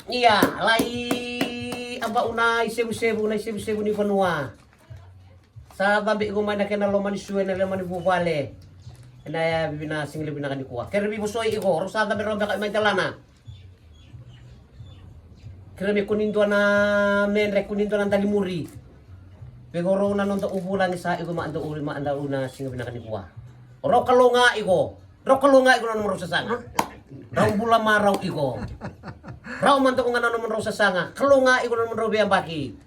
Iya, lai aba unai sebu-sebu ni vanua. Sa babi ko man na lomani suwe na lomani bubale. Na ya bibina sing lebih nakani kuwa. Kere bi busoy iko, rosa da beroba ka mantalana. Kere mi kuninto na menre kuninto na talimuri. Pegoro na nonto ubulan sa iko maanda uri maanda una sing lebih nakani kuwa. Ro kalonga iko. Ro kalonga iko na nomor sa sanga. Raw bula maraw iko. Raw man to kung ano naman raw sa sanga. Kalonga iko na naman raw biyang baki.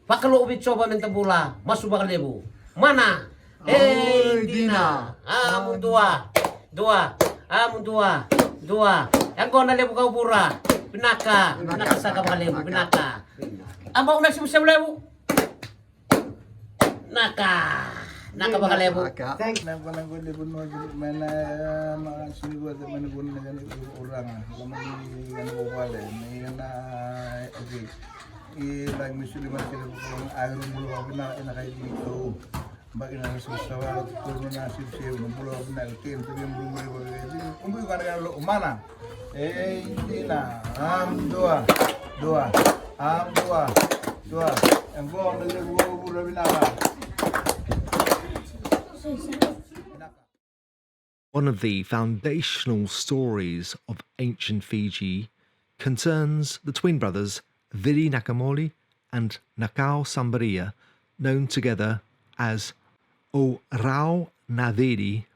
Pakalo ubit coba menta bula. Masubak lebu. Mana? Di na. Amun dua. Dua. Yang kau na lebu kau pura. Pinaka sa kapalebu. Pinaka. Aba una siya lebu. Naka bakalebu. Thanks. Nampalang ko lebu no mana mga sinigo at manubun na ganito orang. Lamang ano ko wala. May na okay. Ilang misuliman sila kung ayaw mulu ako na inakay dito. Bakit na nasusawa at tulong na sisiyo ng mulu ako na itin. Sabi yung mulu kung buyo ka na lo umana. Hindi na. Dua. Ang buong nagagawag binaka. One of the foundational stories of ancient Fiji concerns the twin brothers Cirinakaumoli and Nakausabaria, known together as O Rau Naderi,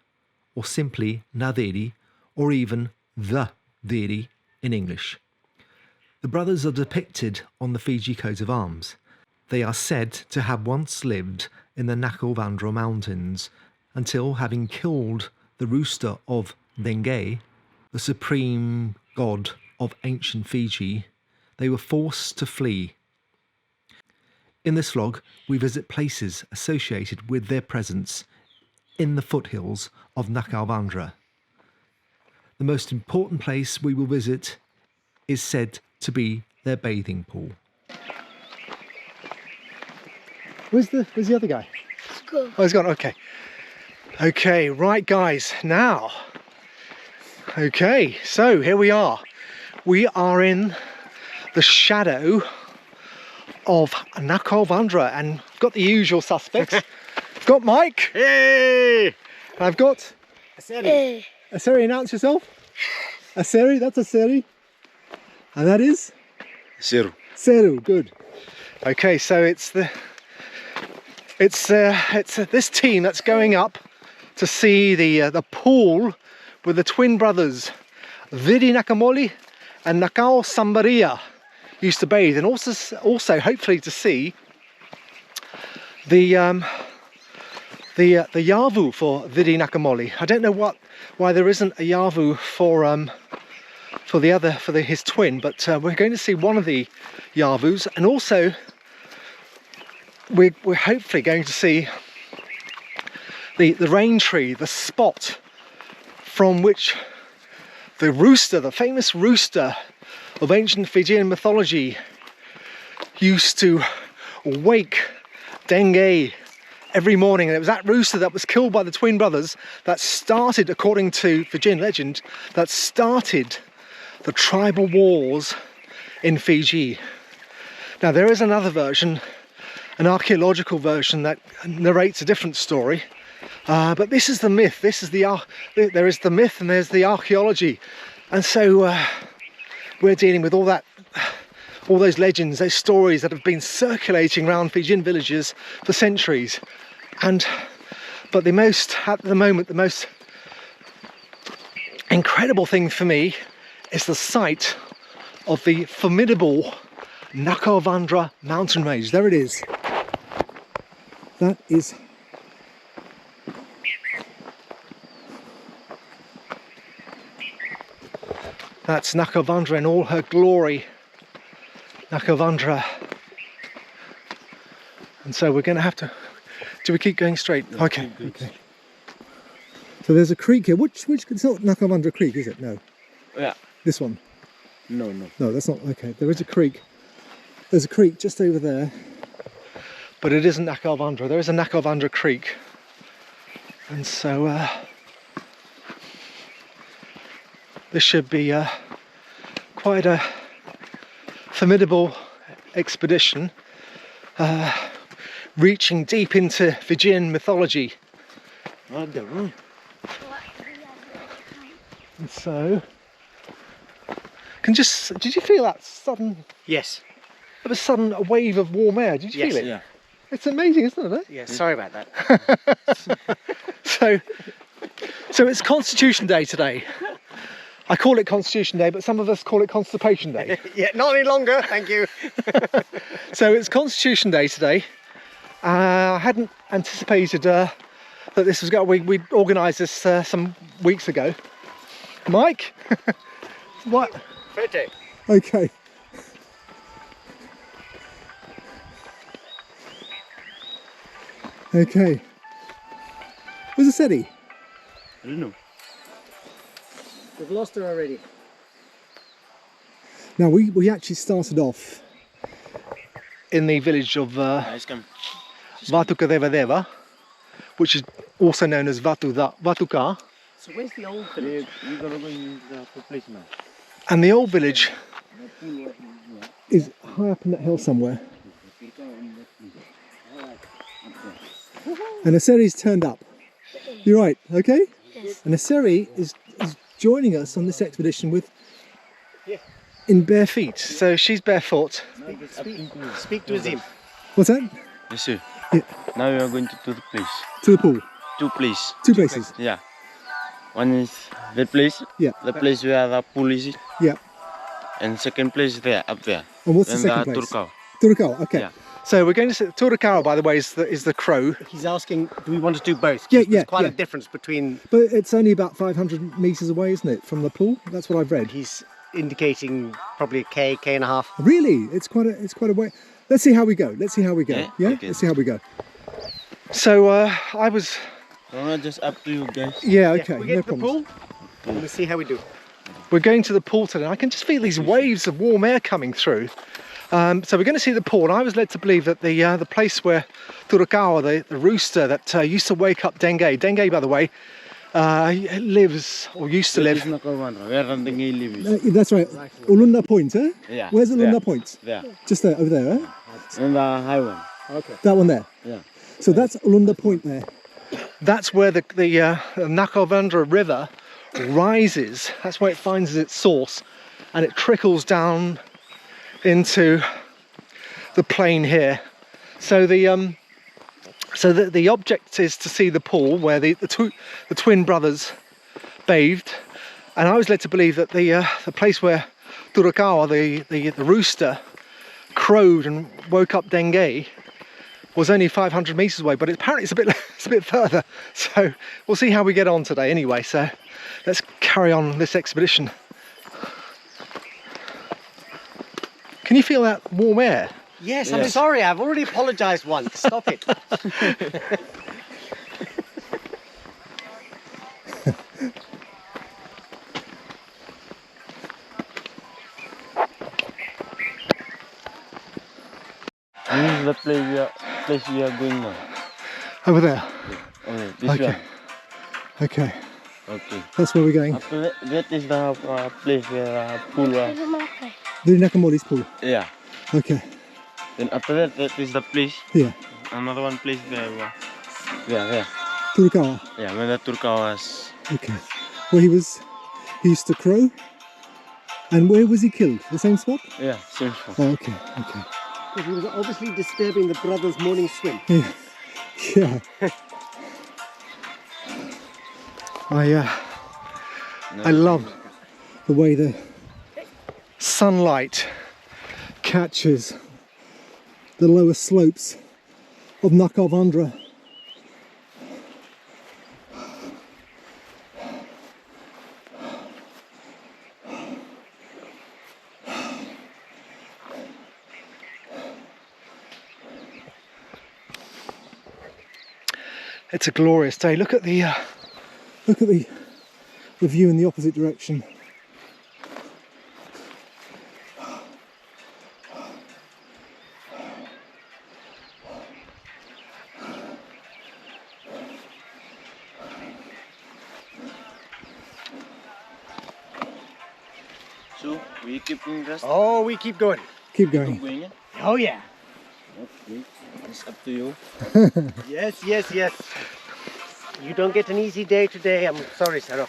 or simply Naderi, or even the Deri in English. The brothers are depicted on the Fiji coat of arms. They are said to have once lived in the Nakauvadra mountains until, having killed the rooster of Degei, the supreme god of ancient Fiji, they were forced to flee. In this vlog, we visit places associated with their presence in the foothills of Nakauvadra. The most important place we will visit is said to be their bathing pool. Where's the other guy? He's gone. Oh, he's gone, okay. Okay, right guys, now. Okay, so here we are. We are in the shadow of Nakauvadra, and got the usual suspects. I've got Mike. Hey! And I've got Hey. a Ciri. Announce yourself. A Ciri, that's a Ciri. And that is? Zero. Seru, good. Okay, so it's this team that's going up to see the pool with the twin brothers Cirinakaumoli and Nakausabaria used to bathe, and also hopefully to see the yavu for Cirinakaumoli. I don't know why there isn't a yavu for his twin, but we're going to see one of the yavus, and also we're hopefully going to see the rain tree, the spot from which the rooster, the famous rooster of ancient Fijian mythology, used to wake Degei every morning. And it was that rooster that was killed by the twin brothers that started, according to Fijian legend, that started the tribal wars in Fiji. Now there is another version, an archaeological version, that narrates a different story. But this is the myth. There is the myth and there's the archaeology, and so we're dealing with all those legends, those stories that have been circulating around Fijian villages for centuries. But at the moment, the most incredible thing for me is the sight of the formidable Nakauvadra mountain range. There it is. That's Nakauvadra in all her glory. Nakauvadra. And so we're going to have to... Do we keep going straight? Yeah, okay. So there's a creek here. Which it's not Nakauvadra Creek, is it? No. Yeah. This one? No. No, that's not. Okay. There is a creek. There's a creek just over there. But it isn't Nakauvadra. There is a Nakauvadra Creek. And so this should be quite a formidable expedition, reaching deep into Fijian mythology. And so, did you feel that sudden? Yes. It was a sudden wave of warm air. Did you feel it? Yeah. It's amazing, isn't it? Yeah. Sorry about that. So it's Constitution Day today. I call it Constitution Day, but some of us call it Constipation Day. Yeah, not any longer, thank you. So it's Constitution Day today. I hadn't anticipated that this was going. We organised this some weeks ago. Mike, what? Fete. Okay. Okay. Where's the SETI? I don't know. We've lost her already. Now we actually started off in the village of Vatukadevadeva, which is also known as Vatuka. So where's the old village? We're gonna go in the place now. And the old village is high up in that hill somewhere. And Aseri's turned up. You're right, okay? Yes. And Ciri is joining us on this expedition in bare feet. So she's barefoot. Speak to him. What's that? Yes, sir. Yeah. Now we are going to the place. To the pool. Two places. Two places. Yeah. One is that place. Yeah. The place where the pool is. Yeah. And second place there, up there. And what's the second place? Turukawa. Turukawa, okay. Yeah. So we're going to see Turukawa, by the way, is the crow. He's asking, do we want to do both? Yeah, There's quite yeah. a difference between... But it's only about 500 metres away, isn't it, from the pool? That's what I've read. He's indicating probably a K and a half. Really? It's quite a way. Let's see how we go. Let's see how we go. Yeah? Yeah? Okay. Let's see how we go. So I was... No, just up to you guys. Yeah, okay. We get No to the problems. pool, and we'll see how we do. We're going to the pool today. I can just feel these waves of warm air coming through. So we're going to see the pool. And I was led to believe that the place where Turukawa, the rooster that used to wake up Degei. Degei, by the way, lives or used to live. Nakauvadra, where Degei lives. That's right. Ulunda Point, eh? Yeah. Where's Ulunda there. Point? There. Just there, over there, eh? And the high one. Okay. That one there. Yeah. So that's Ulunda Point there. That's where the Nakauvadra river rises. That's where it finds its source, and it trickles down into the plain here. So the object is to see the pool where the twin brothers bathed, and I was led to believe that the place where Turukawa, the rooster, crowed and woke up Degei was only 500 meters away, but apparently it's a bit further. So we'll see how we get on today anyway. So let's carry on this expedition. Can you feel that warm air? Yes, I'm sorry, I've already apologised once. Stop it. This is the place we are going now. Over there. Okay, this Okay. one. Okay. Okay. That's where we're going. After that is the place where pool was. Cirinakaumoli's pool. Yeah. Okay. Then after that is the place. Yeah. Another one place there. There. Turukawa. Yeah, where the Turukawa was. Okay. Well, he used to crow. And where was he killed? The same spot? Yeah, same spot. Oh, okay. Okay. He was obviously disturbing the brothers' morning swim. Yeah. Yeah. I love the way the sunlight catches the lower slopes of Nakauvadra. It's a glorious day. Look at the view in the opposite direction. So we keep going just. Oh, we keep going. Keep going. Going in? Oh yeah. Okay. It's up to you. Yes, yes, yes. You don't get an easy day today. I'm sorry, Sarah.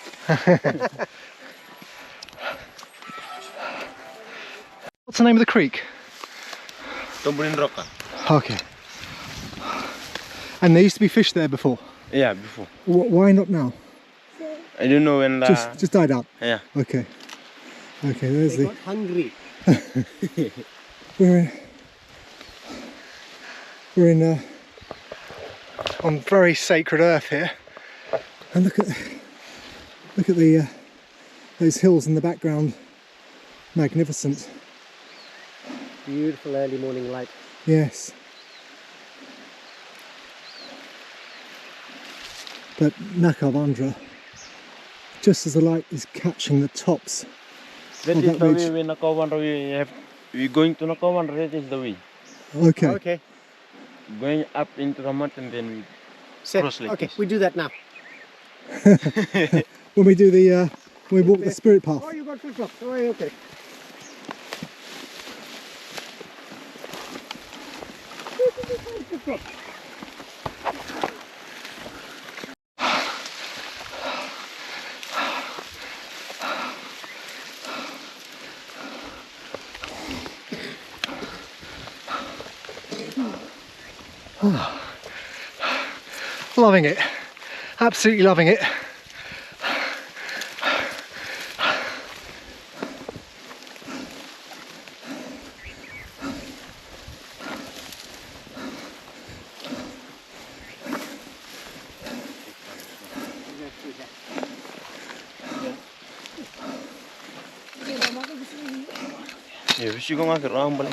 What's the name of the creek? Tumburin Roka. Okay. And there used to be fish there before. Yeah, before. Why not now? I don't know when. Just died out. Yeah. Okay. Okay. There's They the. got hungry. We're in on very sacred earth here, and look at the those hills in the background. Magnificent. Beautiful early morning light. Yes. But Nakauvadra, just as the light is catching the tops. That of is that the ridge. way we Nakauvadra. We're going to Nakauvadra. That is the way. Okay. Okay. Going up into the mountain, then we Sit. cross like Okay, this. we do that now. When we do the when we walk the spirit path. Oh, you got flip flops. Oh, okay. Loving it. Absolutely loving it. Yeah, we should go back around, but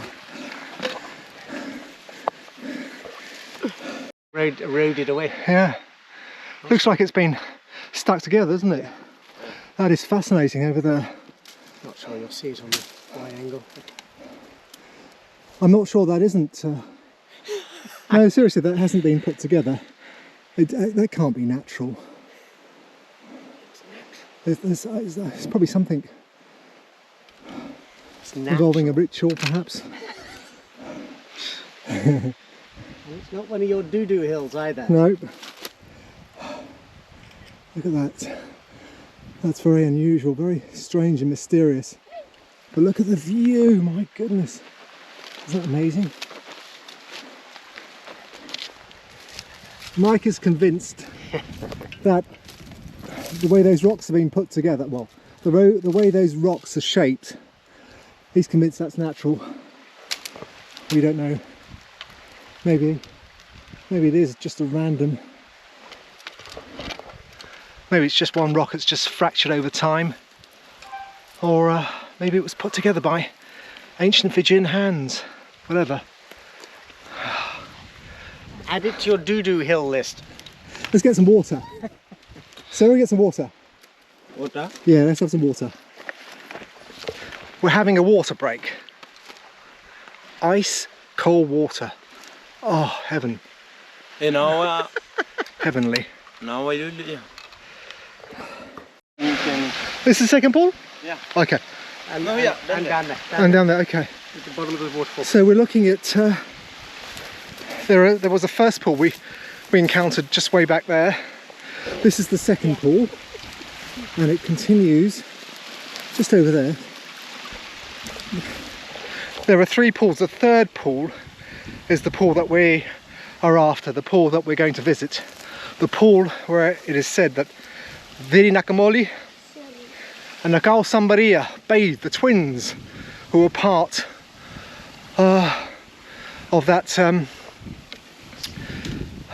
Eroded away. Yeah. Looks like it's been stuck together, doesn't it? That is fascinating over there. Not sure you'll see it on the wide angle. I'm not sure that isn't. No, seriously, that hasn't been put together. That can't be natural. There's probably something It's natural. involving a ritual, perhaps. And it's not one of your doo-doo hills either. Nope. Look at that. That's very unusual, very strange and mysterious. But look at the view, my goodness. Isn't that amazing? Mike is convinced that the way those rocks have been put together, well, the way those rocks are shaped, he's convinced that's natural. We don't know. Maybe it is just a random. Maybe it's just one rock that's just fractured over time, or maybe it was put together by ancient Fijian hands. Whatever. Add it to your doo-doo hill list. Let's get some water. Sarah, get some water. water. Yeah, let's have some water. We're having a water break. Ice, cold water. Oh, heaven. You know, Heavenly. now I do it. Yeah. You can. This is the second pool? Yeah. Okay. And, Oh, yeah, and down there. And down there, okay. At the bottom of the waterfall. So we're looking at, there was a first pool we encountered just way back there. This is the second pool, and it continues just over there. There are three pools. The third pool is the pool that we are after, the pool that we're going to visit. The pool where it is said that Cirinakaumoli and Nakausabaria bathed, the twins who were part of that,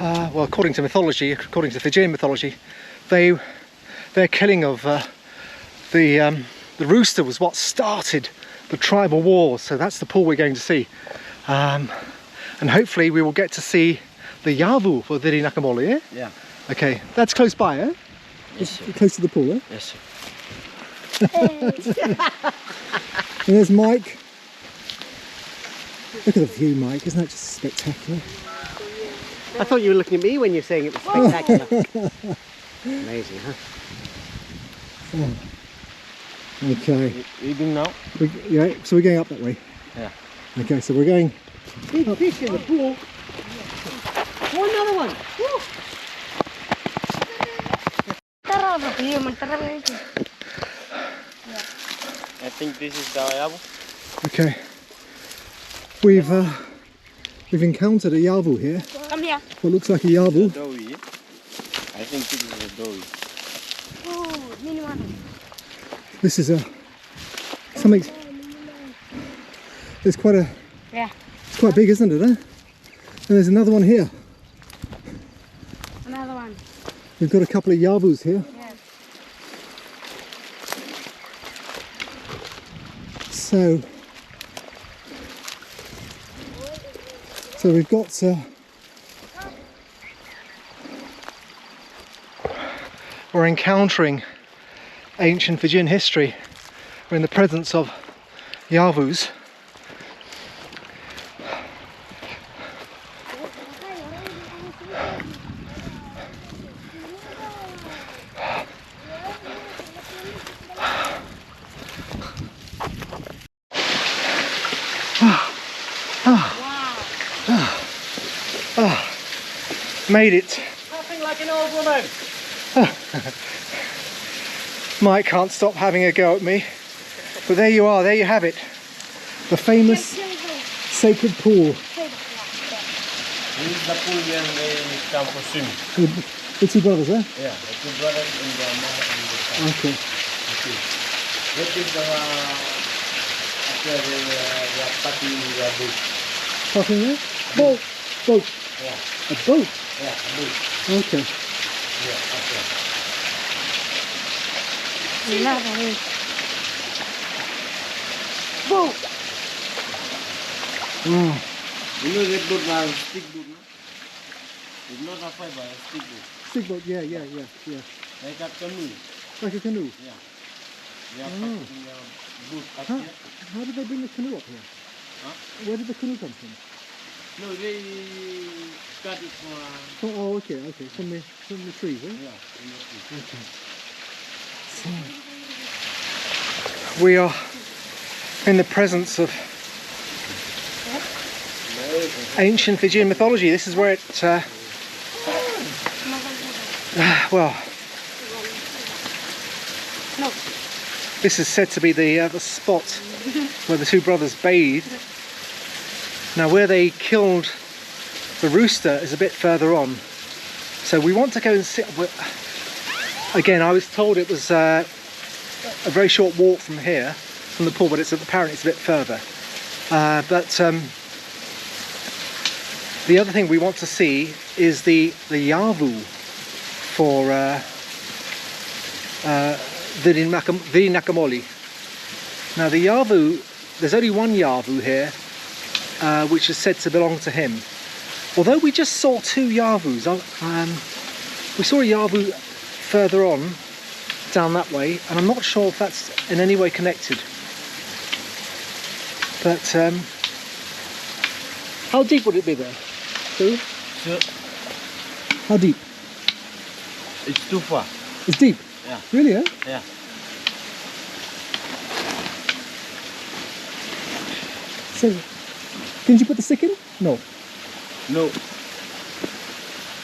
well, according to mythology, according to Fijian mythology, their killing of the rooster was what started the tribal wars. So that's the pool we're going to see, and hopefully we will get to see the yavu for Cirinakaumoli. Eh? Yeah. Okay, that's close by, eh? Yes. Close to the pool, eh? Yes. And there's Mike. Look at the view, Mike. Isn't that just spectacular? I thought you were looking at me when you're saying it was spectacular. Amazing, huh? Okay. We do now. Yeah, so we're going up that way. Yeah. Okay, so we're going. Big fish in the pool. Oh, another one. Woo. I think this is the yavu. Okay, we've encountered a yavu here. Come here. What looks like a yavu. Doughy. I think this is a doughy. Oh, mini one. This is something. It's quite a. Yeah. It's quite big, isn't it? And there's another one here. Another one. We've got a couple of yavus here. Yes. So we've got. We're encountering ancient Fijian history. We're in the presence of yavus. Made it. Nothing like an old woman. Mike can't stop having a go at me. But there you are, there you have it. The famous sacred pool. This is the pool where they come for swimming. The two brothers, eh? Yeah, the two brothers and the mother and the son. Okay. That is the after they are cutting the boat. Talking there? Boat. Boat. Yeah, A boat. yeah, a boat. Okay. Yeah, after. Another one. Boom. Oh, You know that boat now, stick boat, no? It's not a fiber, a stick boat. stick boat. Yeah. Like a canoe. Like a canoe. Yeah. They are Oh. putting the boat up How, here. how did they bring the canoe up here? Huh? Where did the canoe come from? No, they cut it for Oh, okay. From the trees, eh? yeah, in the tree. We are in the presence of ancient Fijian mythology. This is where it, well, No. this is said to be the spot where the two brothers bathed. Now, where they killed the rooster is a bit further on. So we want to go and sit. Again, I was told it was a very short walk from here, from the pool, but apparently it's a bit further. The other thing we want to see is the yavu for Cirinakaumoli. Now the yavu, there's only one yavu here, which is said to belong to him. Although we just saw two yavus, we saw a yavu further on, down that way, and I'm not sure if that's in any way connected. But how deep would it be there? So, How deep? it's too far. It's deep. Yeah. Really, eh? Yeah. So, didn't you put the stick in? No. No.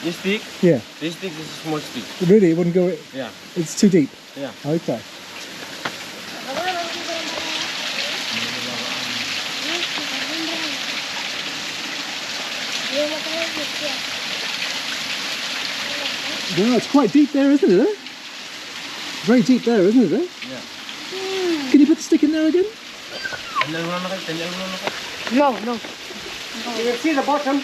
This stick? Yeah. This stick is a small stick. Really, it wouldn't go. Yeah. It's too deep. Yeah. Okay. Yeah, it's quite deep there, isn't it? Eh? Very deep there, isn't it? Eh? Yeah. Can you put the stick in there again? No, no. You can see the bottom.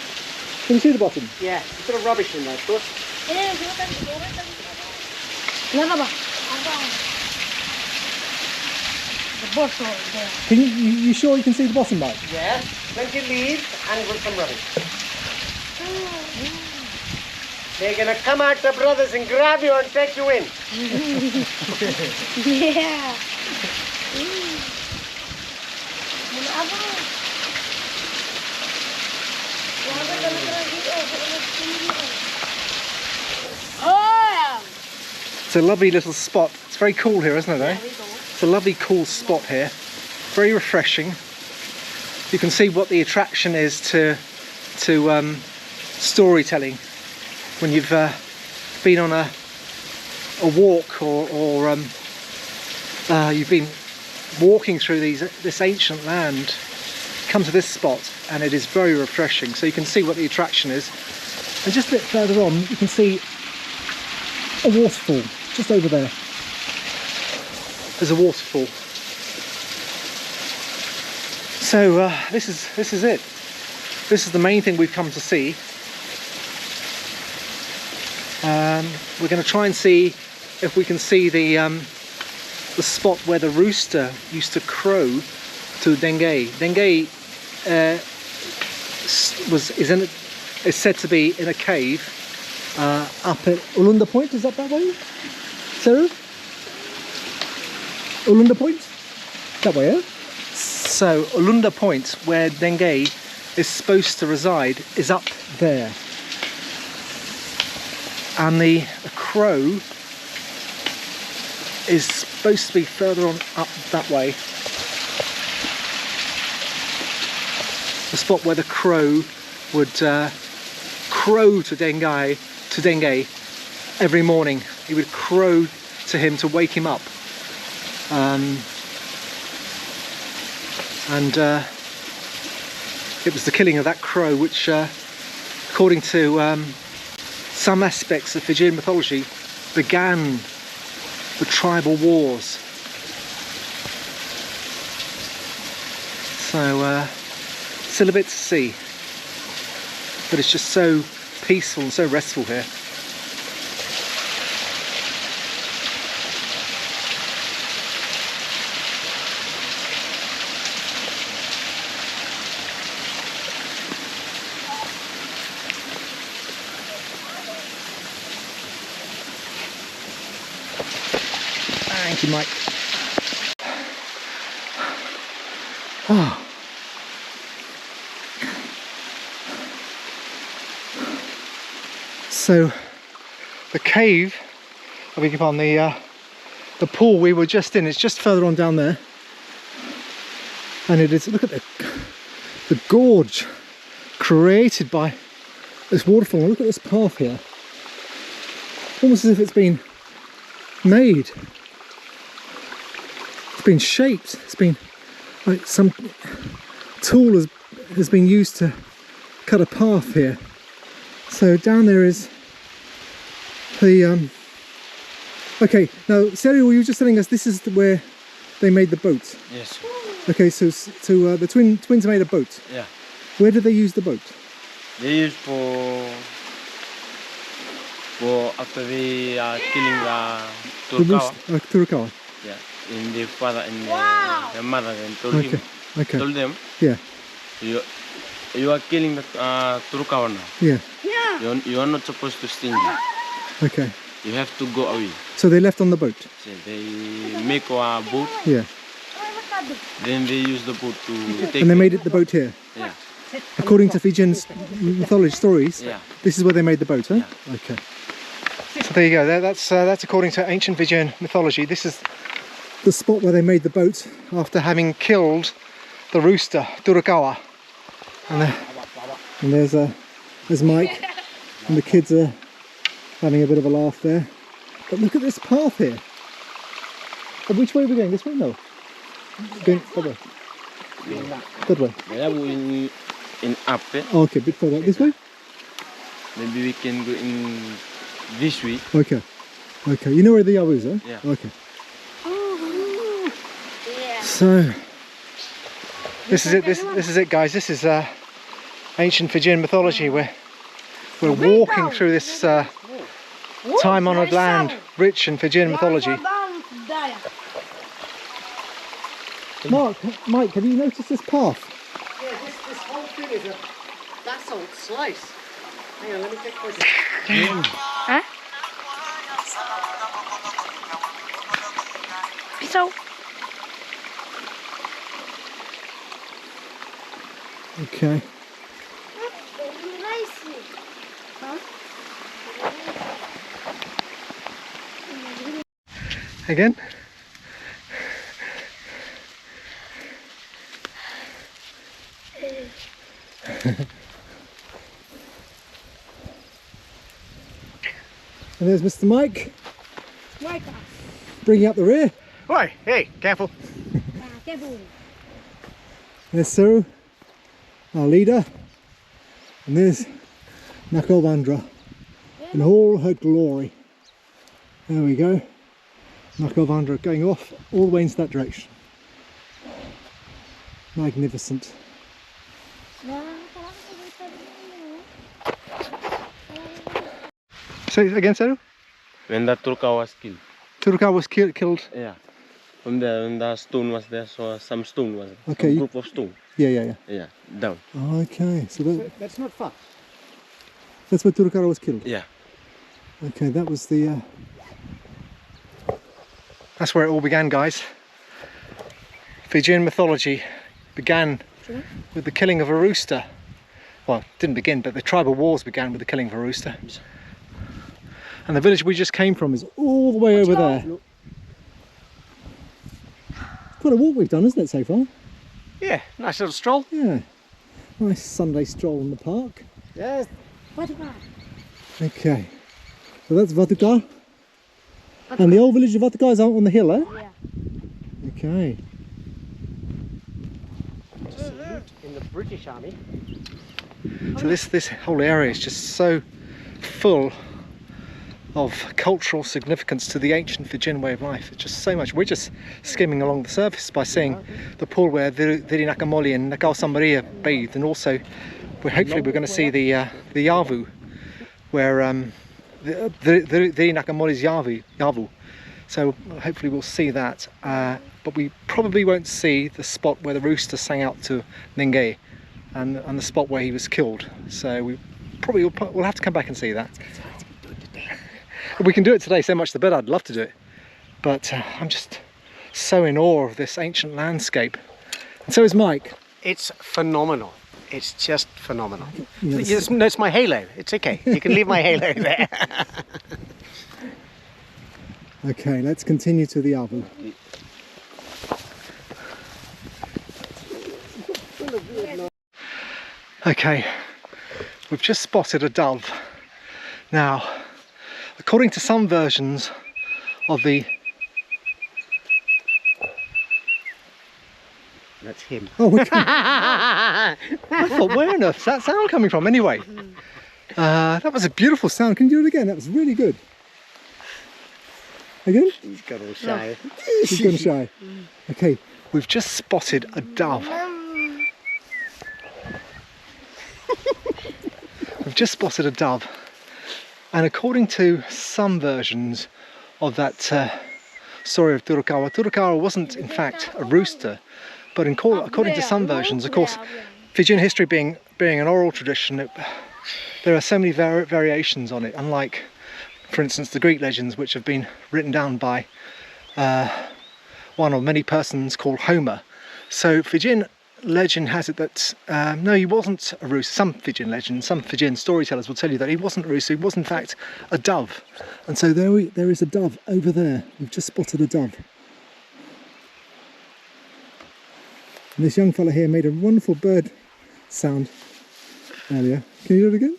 Can you see the bottom? Yeah, a bit of rubbish in there, of course. Nakaba. The boss over there. Can you sure you can see the bottom, Mike? Yes, plenty of leaves and with some rubbish. They're gonna come out, the brothers, and grab you and take you in. Yeah. Oh! It's a lovely little spot. It's very cool here, isn't it? Eh? It's a lovely, cool spot here. Very refreshing. you can see what the attraction is to storytelling when you've been on a walk or you've been walking through this ancient land, come to this spot, and it is very refreshing. So you can see what the attraction is, and just a bit further on you can see a waterfall just over there. There's a waterfall. So this is it. This is the main thing we've come to see. We're going to try and see if we can see the spot where the rooster used to crow to Degei. Degei is said to be in a cave up at Ulunda Point. Is that way? Ciri? Ulunda Point? That way, eh? So Ulunda Point, where Degei is supposed to reside, is up there. And the crow is supposed to be further on up that way. The spot where the crow would crow to Degei every morning. He would crow to him to wake him up. It was the killing of that crow which, according to some aspects of Fijian mythology, began the tribal wars. So still a bit to see, but it's just so peaceful and so restful here. Thank you, Mike. Oh. So the cave, I beg your pardon, the pool we were just in, it's just further on down there, and it is, look at the gorge created by this waterfall. Look at this path here, almost as if it's been made. It's been shaped. It's been like some tool has been used to cut a path here. So down there is the okay, now Ciri, were you just telling us this is where they made the boat? Yes. Okay, so the twins made a boat. Yeah. Where did they use the boat? They use for after they are killing the Turukawa. Turukawa. Yeah. In the father and the mother and told Okay. him. Okay. Told them. Yeah. You are killing the Turukawa now. Yeah. You are not supposed to stay here. Okay. You have to go away. So they left on the boat. So they make a boat. Yeah. Then they use the boat to take. And they made it the boat here. Yeah. According to Fijian mythology stories, Yeah. this is where they made the boat, huh? Yeah. Okay. So there you go. That's according to ancient Fijian mythology. This is the spot where they made the boat after having killed the rooster, Turukawa. And there's Mike, and the kids are having a bit of a laugh there. But look at this path here. Oh, which way are we going? This way? No. Going that way. That way. Yeah, in up. Oh, okay, a bit further. This way? Maybe we can go in this way. Okay. Okay. You know where the yavu is, huh? Yeah. Okay. So this is it. This is it, guys. This is ancient Fijian mythology. We're walking through this time-honored land, rich in Fijian mythology. Mike, have you noticed this path? Yeah, this whole thing is a basalt slice. Hang on, let me take this. Huh? So, Okay. Again? And there's Mr. Mike, bringing up the rear. Oi, hey, careful. There's Ciri, our leader, and there's Nakauvadra in all her glory. There we go. Nakauvadra going off all the way into that direction. Magnificent. Say it again, Ciri? When the Turukawa was killed. Turukawa was killed. Yeah. When the stone was there, so some stone was there. Okay. Some group of stone. Yeah. Yeah, down. Okay, so That's not far. that's where Turukawa was killed. Yeah. Okay, that was the... That's where it all began, guys. Fijian mythology began with the killing of a rooster. Well, it didn't begin, but the tribal wars began with the killing of a rooster. And the village we just came from is all the way over there. Quite a walk we've done, isn't it, so far? Yeah, nice little stroll. Yeah. Nice Sunday stroll in the park. Yes. Okay. So that's Vatuka. And the old village of Vatuka is out on the hill, eh? Yeah. Okay. In the British Army. So this whole area is just so full of cultural significance to the ancient Fijian way of life. It's just so much. We're just skimming along the surface by seeing the pool where Cirinakaumoli and Nakausabaria bathed, and also hopefully we're going to see the yavu, where the Cirinakaumoli's yavu. So hopefully we'll see that, but we probably won't see the spot where the rooster sang out to Degei, and the spot where he was killed. So we probably we'll have to come back and see that. If we can do it today, so much the better. I'd love to do it, but I'm just so in awe of this ancient landscape, and so is Mike. It's phenomenal. It's just phenomenal. Yes. No, it's my halo. It's okay. You can leave my halo there. Okay, let's continue to the yavu. Okay, we've just spotted a dove. Now, according to some versions of the... That's him. Oh, okay. I thought, where on earth's that sound coming from anyway? That was a beautiful sound. Can you do it again? That was really good. Again? He's got all shy. She's gone shy. Okay, we've just spotted a dove. We've just spotted a dove. And according to some versions of that story of Turukawa wasn't in fact a rooster, but according to some versions, of course, Fijian history being an oral tradition, there are so many variations on it, unlike, for instance, the Greek legends, which have been written down by one of many persons called Homer. So Fijian legend has it that no, he wasn't a rooster. Some Fijian legends, some Fijian storytellers will tell you that he wasn't a rooster, he was in fact a dove. And so there is a dove over there. We've just spotted a dove. And this young fella here made a wonderful bird sound earlier. Can you do it again?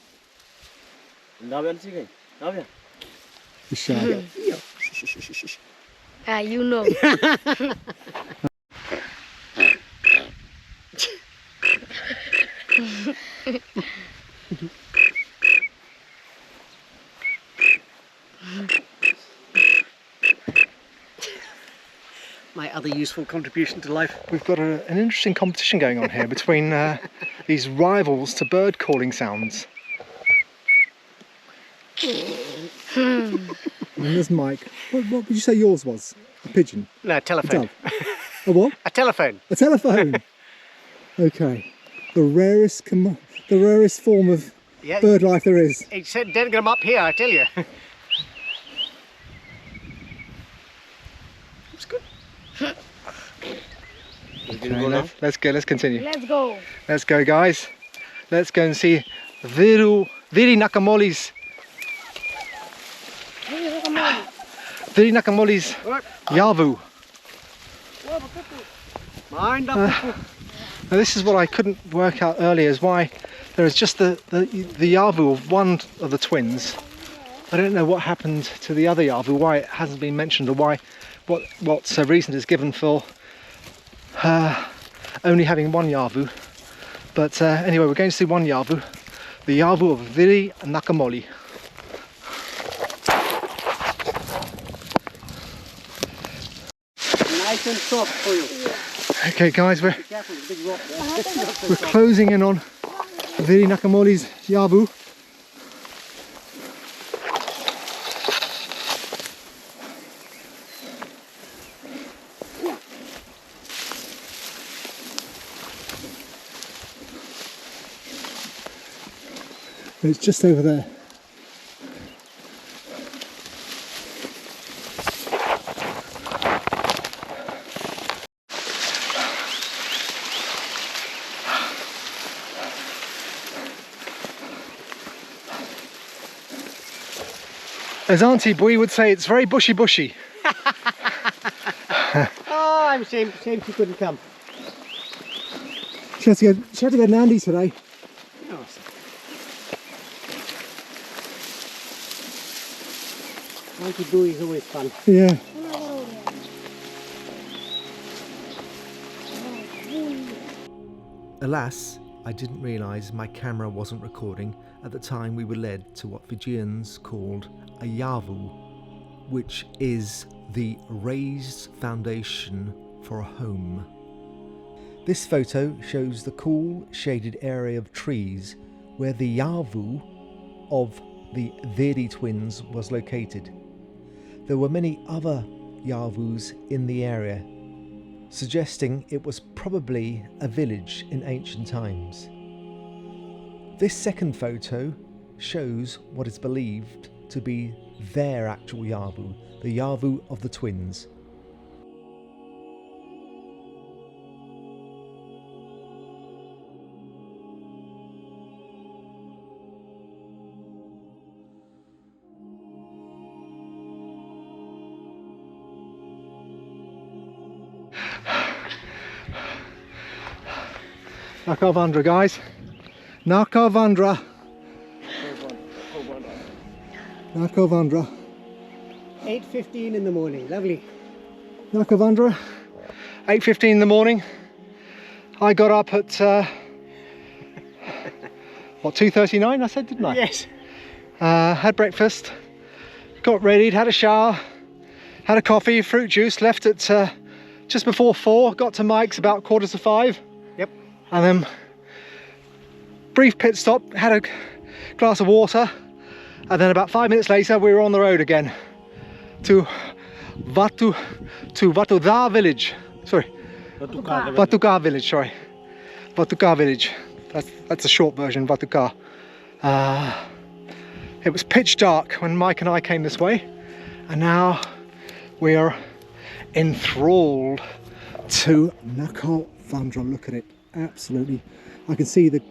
He's shy. You know. My other useful contribution to life. We've got an interesting competition going on here between these rivals to bird calling sounds. And there's Mike. What would you say yours was? A pigeon? No, a telephone. A dove? A what? A telephone. A telephone. Okay. The rarest form of bird life there is. He said, don't get them up here, I tell you. It's good. Okay, let's go. Let's continue. Let's go. Let's go, guys. Let's go and see Cirinakaumoli's yavu. Mind up. Now this is what I couldn't work out earlier, is why there is just the yavu of one of the twins. I don't know what happened to the other yavu, why it hasn't been mentioned, or why what reason is given for only having one yavu. But anyway, we're going to see one yavu, the yavu of Cirinakaumoli. Nice and soft for you. Okay guys, we're Careful, big rock there. we're closing in on Cirinakaumoli's yavu. It's just over there. As Auntie Bui would say, it's very bushy. Oh, I'm ashamed she couldn't come. She had to get Nandy today. Oh, Auntie Boo is always fun. Yeah. Alas, I didn't realise my camera wasn't recording at the time we were led to what Fijians called a yavu, which is the raised foundation for a home. This photo shows the cool, shaded area of trees where the yavu of the Degei twins was located. There were many other yavus in the area, suggesting it was probably a village in ancient times. This second photo shows what is believed to be their actual yavu, the yavu of the twins. Nakauvadra, guys. Nakauvadra. Nakauvadra. 8:15 in the morning, lovely. Nakauvadra. 8:15 in the morning. I got up at what, 2:39 I said, didn't I? Yes. Had breakfast, got ready, had a shower, had a coffee, fruit juice, left at just before 4, got to Mike's about 4:45. Yep. And then brief pit stop, had a glass of water, and then about 5 minutes later we were on the road again to Vatudha village. Sorry, Vatuka village. Sorry, Vatuka village. That's a short version, Vatuka. It was pitch dark when Mike and I came this way, and now we are enthralled to Nakauvadra. Look at it, absolutely. I can see the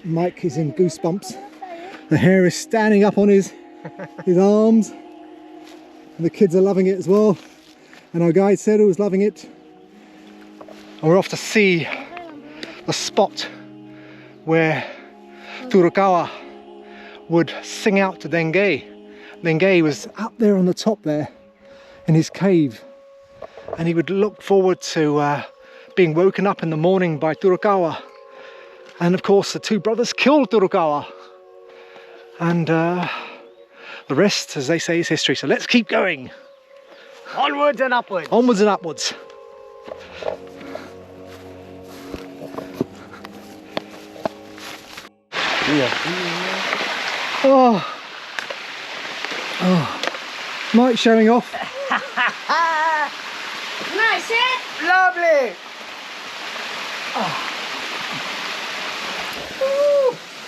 Mike is in goosebumps. The hair is standing up on his arms, and the kids are loving it as well. And our guide Ciri was loving it. And we're off to see the spot where Turukawa would sing out to Degei. Degei was up there on the top there in his cave, and he would look forward to being woken up in the morning by Turukawa. And of course the two brothers killed Turukawa, and the rest, as they say, is history. So let's keep going. Onwards and upwards. Onwards and upwards. Oh, Mike showing off. Nice, eh? Lovely.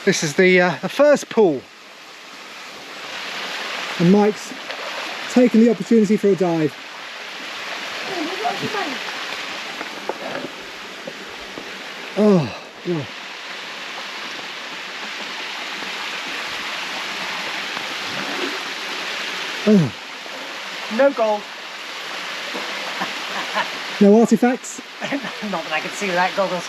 This is the first pool, and Mike's taken the opportunity for a dive. Oh, God. No gold. No artifacts? Not that I can see without goggles.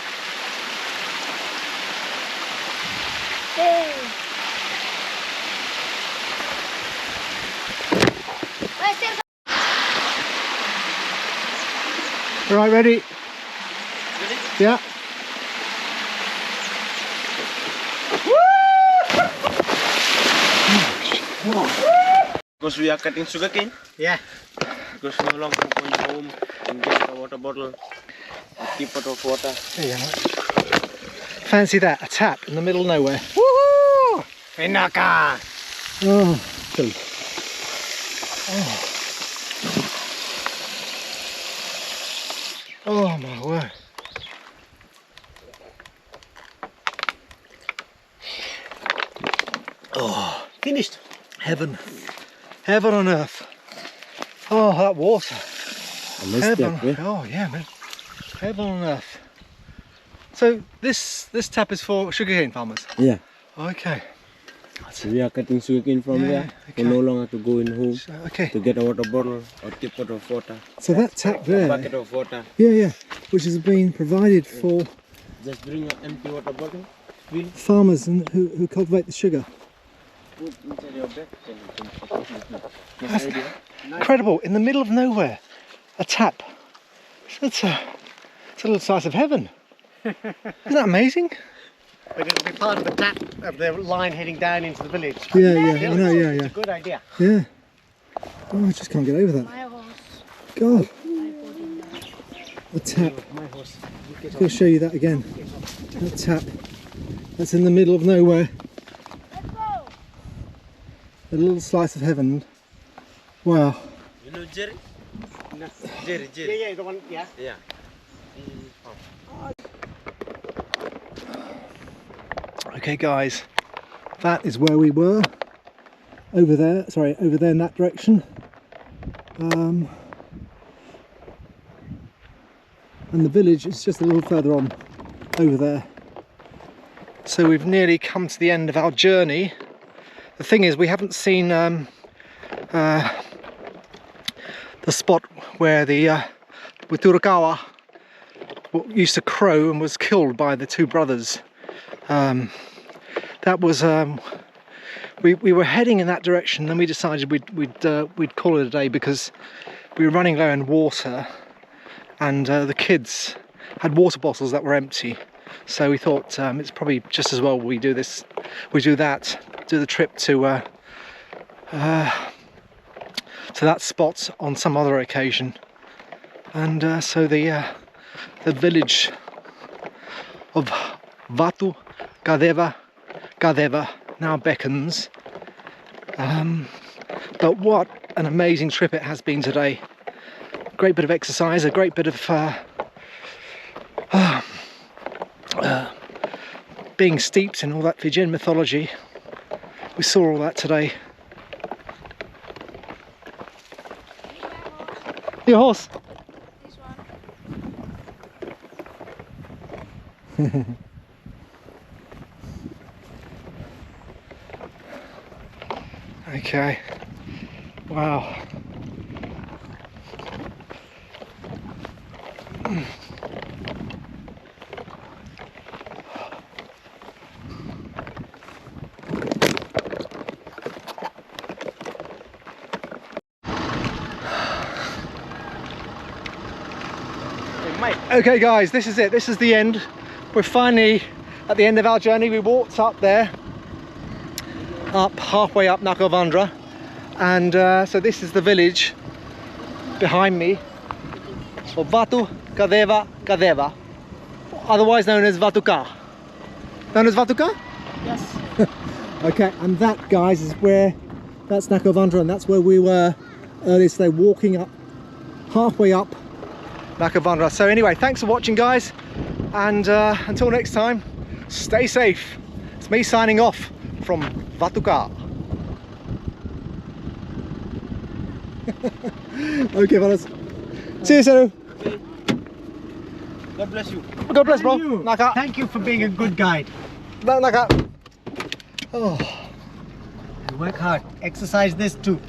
Right, ready? Yeah. Because we are cutting sugarcane. Yeah. Because no longer going home and get a water bottle, a teapot of water. There you go. Fancy that, a tap in the middle of nowhere. Woohoo! Inaka! Oh, cool. Oh my word. Oh, Finished. heaven. Heaven on earth. Oh, that water. Heaven. Oh yeah, man. Heaven on earth. So this tap is for sugarcane farmers? Yeah. Okay. So we are cutting sugarcane from Yeah, there. okay. We no longer to go in home So, okay. to get a water bottle or teapot of water, So that tap a there, bucket of water. yeah, which has been provided for Just bring an empty water bottle, fill, farmers who cultivate the sugar. put inside your bag, then you can put it. Nice idea. Incredible, in the middle of nowhere, a tap. It's a little slice of heaven. Isn't that amazing? But it'll be part of the tap of the line heading down into the village. Yeah, I know, yeah. It's a good idea. Yeah. Oh, I just can't get over that. God. A tap. My horse. I'm going to show you that again. That tap. That's in the middle of nowhere. A little slice of heaven. Wow. You know Ciri? No. Ciri. Yeah, the one, yeah. Yeah. Okay guys, that is where we were. Over there, sorry, over there in that direction. And the village is just a little further on over there. So we've nearly come to the end of our journey. The thing is, we haven't seen the spot where the Turukawa used to crow and was killed by the two brothers. That was we were heading in that direction, then we decided we'd call it a day because we were running low on water, and the kids had water bottles that were empty. So we thought it's probably just as well we do the trip to that spot on some other occasion. And so the village of Vatu Gadeva now beckons. But what an amazing trip it has been today. Great bit of exercise, a great bit of being steeped in all that Fijian mythology. We saw all that today. Your horse? This one. Okay. Wow. Okay guys, this is it, this is the end. We're finally at the end of our journey. We walked up there, halfway up Nakauvadra, and so this is the village behind me of Vatu Gadeva, otherwise known as Vatuka. Known as Vatuka? Yes. Okay, and that, guys, is where, that's Nakauvadra, and that's where we were earlier today, walking up, halfway up Nakauvadra. So anyway, thanks for watching, guys, and until next time, stay safe. It's me signing off from Vatuka. Okay, fellas. See you soon. God bless you. God bless, bro. You. Naka. Thank you for being a good guide. Naka. Oh. Work hard. Exercise this too.